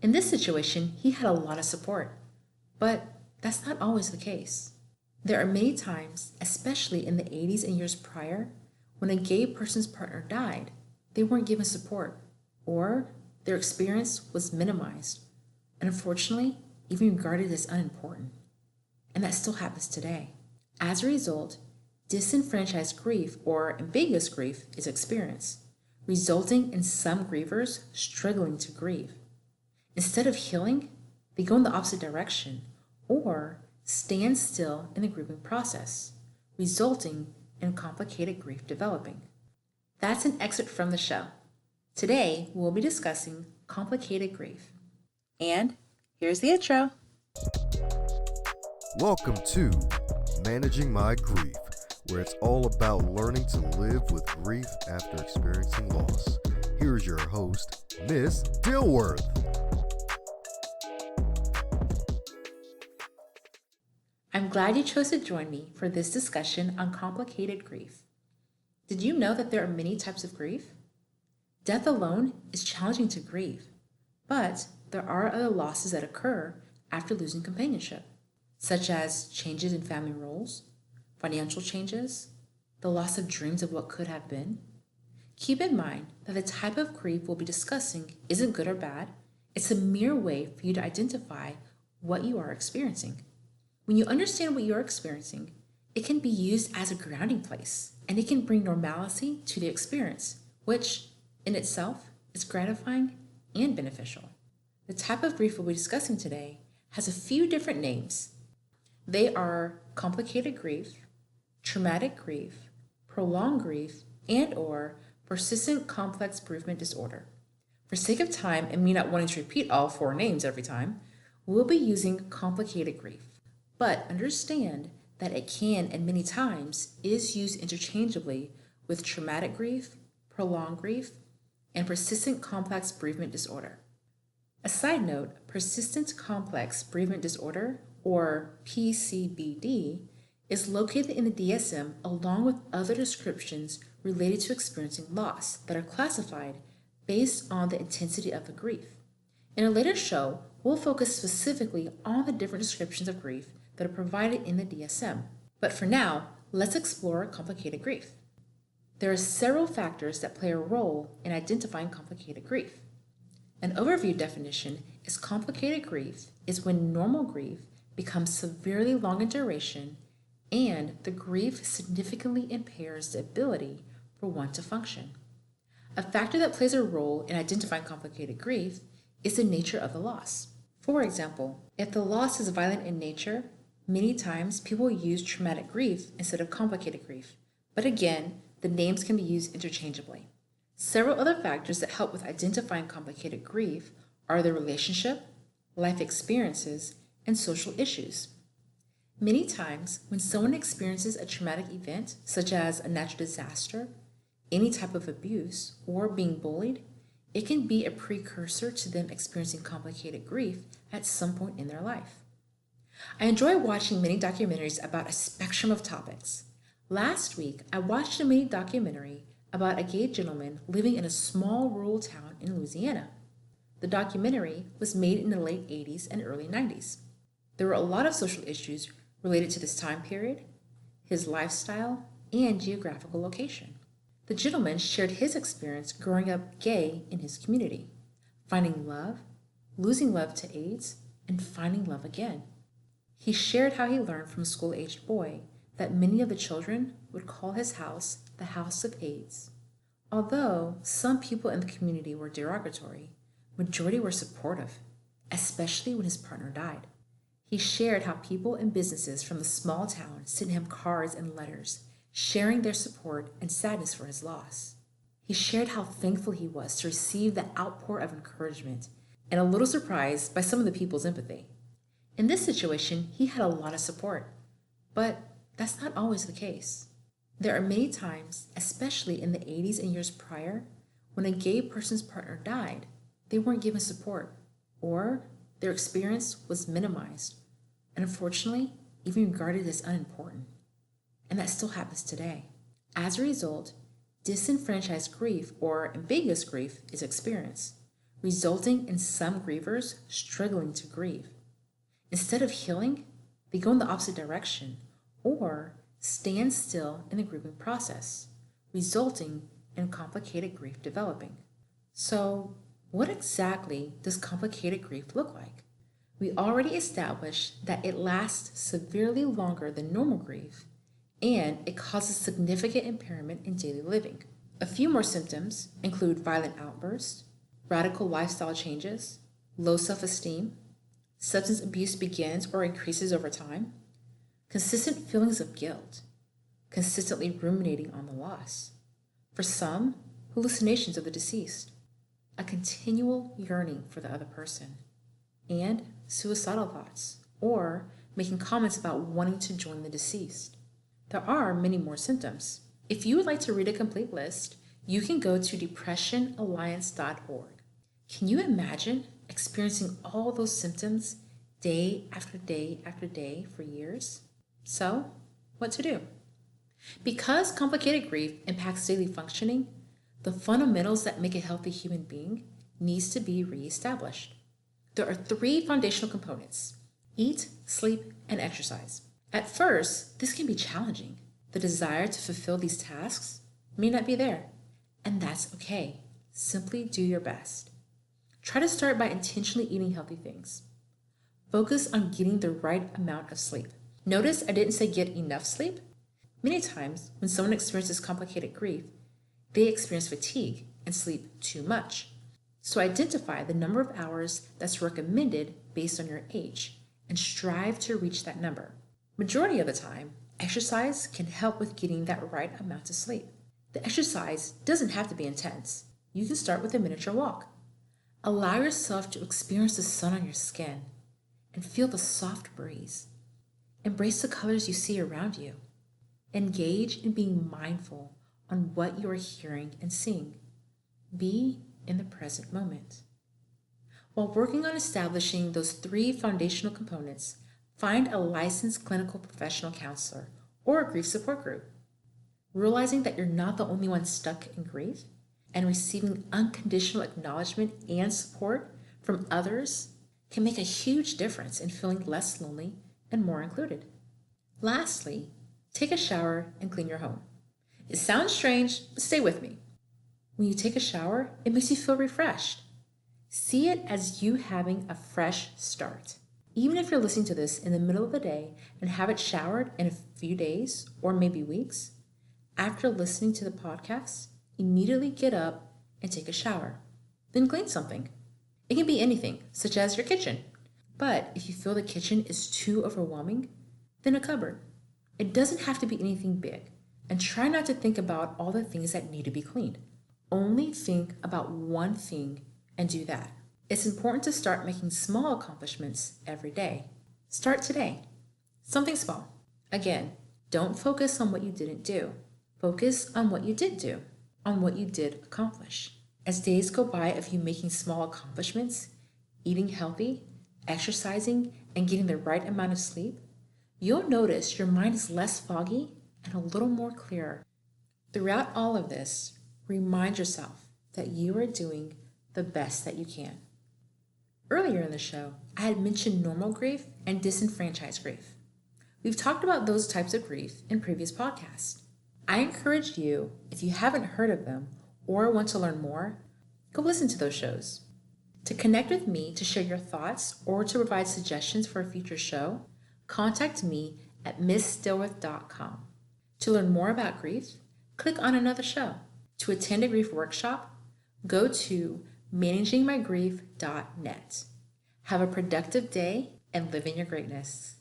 In this situation, he had a lot of support, but that's not always the case. There are many times, especially in the 80s and years prior, when a gay person's partner died, they weren't given support, or their experience was minimized, and unfortunately, even regarded as unimportant. And that still happens today. As a result, disenfranchised grief or ambiguous grief is experienced, resulting in some grievers struggling to grieve. Instead of healing, they go in the opposite direction or stand still in the grieving process, resulting in complicated grief developing. That's an excerpt from the show. Today, we'll be discussing complicated grief. And here's the intro. Welcome to Managing My Grief, where it's all about learning to live with grief after experiencing loss. Here's your host, Miss Dilworth. I'm glad you chose to join me for this discussion on complicated grief. Did you know that there are many types of grief? Death alone is challenging to grieve, but there are other losses that occur after losing companionship, such as changes in family roles, financial changes, the loss of dreams of what could have been. Keep in mind that the type of grief we'll be discussing isn't good or bad. It's a mere way for you to identify what you are experiencing. When you understand what you're experiencing, it can be used as a grounding place, and it can bring normalcy to the experience, which in itself is gratifying and beneficial. The type of grief we'll be discussing today has a few different names. They are complicated grief, traumatic grief, prolonged grief, and/or persistent complex bereavement disorder. For sake of time and me not wanting to repeat all four names every time, we'll be using complicated grief. But understand that it can and many times is used interchangeably with traumatic grief, prolonged grief, and persistent complex bereavement disorder. A side note, persistent complex bereavement disorder, or PCBD, is located in the DSM along with other descriptions related to experiencing loss that are classified based on the intensity of the grief. In a later show, we'll focus specifically on the different descriptions of grief that are provided in the DSM. But for now, let's explore complicated grief. There are several factors that play a role in identifying complicated grief. An overview definition is complicated grief is when normal grief becomes severely long in duration and the grief significantly impairs the ability for one to function. A factor that plays a role in identifying complicated grief is the nature of the loss. For example, if the loss is violent in nature, many times people use traumatic grief instead of complicated grief, but again, the names can be used interchangeably. Several other factors that help with identifying complicated grief are the relationship, life experiences, and social issues. Many times, when someone experiences a traumatic event, such as a natural disaster, any type of abuse, or being bullied, it can be a precursor to them experiencing complicated grief at some point in their life. I enjoy watching many documentaries about a spectrum of topics. Last week, I watched a mini documentary about a gay gentleman living in a small rural town in Louisiana. The documentary was made in the late 80s and early 90s. There were a lot of social issues related to this time period, his lifestyle, and geographical location. The gentleman shared his experience growing up gay in his community, finding love, losing love to AIDS, and finding love again. He shared how he learned from a school-aged boy that many of the children would call his house the house of AIDS. Although some people in the community were derogatory, majority were supportive, especially when his partner died. He shared how people and businesses from the small town sent him cards and letters, sharing their support and sadness for his loss. He shared how thankful he was to receive the outpour of encouragement and a little surprised by some of the people's empathy. In this situation, he had a lot of support, but that's not always the case. There are many times, especially in the 80s and years prior, when a gay person's partner died, they weren't given support, or their experience was minimized, and unfortunately, even regarded as unimportant. And that still happens today. As a result, disenfranchised grief or ambiguous grief is experienced, resulting in some grievers struggling to grieve. Instead of healing, they go in the opposite direction or stand still in the grieving process, resulting in complicated grief developing. So, what exactly does complicated grief look like? We already established that it lasts severely longer than normal grief and it causes significant impairment in daily living. A few more symptoms include violent outbursts, radical lifestyle changes, low self-esteem, substance abuse begins or increases over time, consistent feelings of guilt, consistently ruminating on the loss. For some, hallucinations of the deceased, a continual yearning for the other person, and suicidal thoughts, or making comments about wanting to join the deceased. There are many more symptoms. If you would like to read a complete list, you can go to depressionalliance.org. Can you imagine experiencing all those symptoms day after day after day for years? So, what to do? Because complicated grief impacts daily functioning, the fundamentals that make a healthy human being needs to be reestablished. There are 3 foundational components: eat, sleep, and exercise. At first, this can be challenging. The desire to fulfill these tasks may not be there, and that's okay. Simply do your best. Try to start by intentionally eating healthy things. Focus on getting the right amount of sleep. Notice I didn't say get enough sleep. Many times, when someone experiences complicated grief, they experience fatigue and sleep too much. So identify the number of hours that's recommended based on your age and strive to reach that number. Majority of the time, exercise can help with getting that right amount of sleep. The exercise doesn't have to be intense. You can start with a miniature walk. Allow yourself to experience the sun on your skin and feel the soft breeze. Embrace the colors you see around you. Engage in being mindful on what you are hearing and seeing. Be in the present moment. While working on establishing those 3 foundational components, find a licensed clinical professional counselor or a grief support group. Realizing that you're not the only one stuck in grief and receiving unconditional acknowledgement and support from others can make a huge difference in feeling less lonely and more included. Lastly, take a shower and clean your home. It sounds strange, but stay with me. When you take a shower, it makes you feel refreshed. See it as you having a fresh start. Even if you're listening to this in the middle of the day and haven't showered in a few days or maybe weeks, after listening to the podcast, immediately get up and take a shower. Then clean something. It can be anything, such as your kitchen. But if you feel the kitchen is too overwhelming, then a cupboard. It doesn't have to be anything big. And try not to think about all the things that need to be cleaned. Only think about one thing and do that. It's important to start making small accomplishments every day. Start today. Something small. Again, don't focus on what you didn't do. Focus on what you did do, on what you did accomplish. As days go by of you making small accomplishments, eating healthy, exercising, and getting the right amount of sleep, you'll notice your mind is less foggy and a little more clear. Throughout all of this, remind yourself that you are doing the best that you can. Earlier in the show, I had mentioned normal grief and disenfranchised grief. We've talked about those types of grief in previous podcasts. I encourage you, if you haven't heard of them or want to learn more, go listen to those shows. To connect with me to share your thoughts or to provide suggestions for a future show, contact me at missstillworth.com. To learn more about grief, click on another show. To attend a grief workshop, go to managingmygrief.net. Have a productive day and live in your greatness.